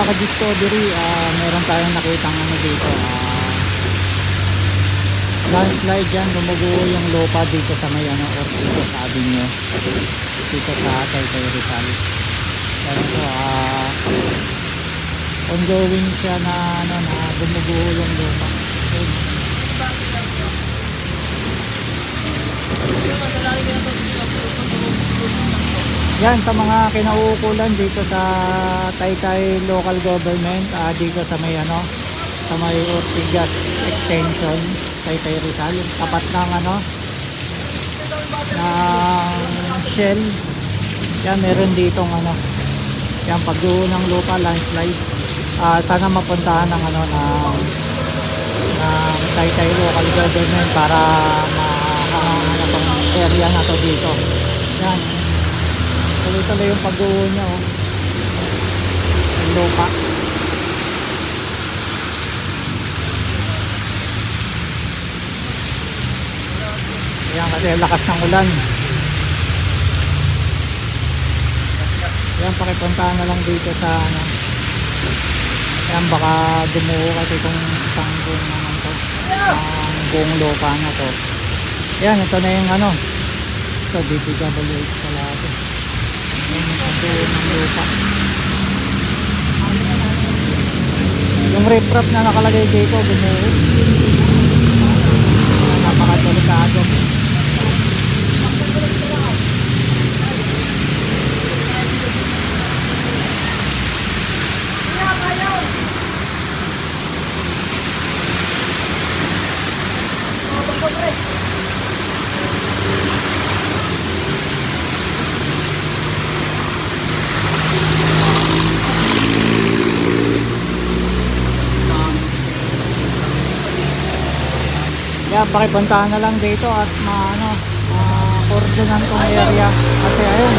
ka-discovery, meron tayong nakitang ano dito, landslide yan, gumuguho yung lupa dito sa may ano, Ortigas Avenue, dito sa Taytay Rizal. Pero ito, ongoing siya na ano, na gumuguho yung lupa. Yan, sa mga kinauukulan dito sa Taytay local government, dito sa may ano, sa may Ortigas extension, Taytay Rizal, tapat ng ano, ng Shell. Yan, meron ditong ano, yan, pagguho ng lupa, landslide. Sana mapuntahan ng ano, ng Taytay local government para mahanap ang area na to dito. Yan, tuloy-tuloy yung pagguho niya, oh, yung lupa. Yan, kasi lakas ng ulan. Yan, pakipuntahan na lang dito sa ano. Yan, baka dumuho kasi itong isang buong naman to, ang buong lupa na to. Yan, ito na yung ano, ito DPWH pala ito. Yan, ang buo ng lupa. Yung riprap na nakalagay dito, dumuho. Napakadelikado. Kaya pakipuntahan na lang dito at maano, coordinate tong area kasi ayun,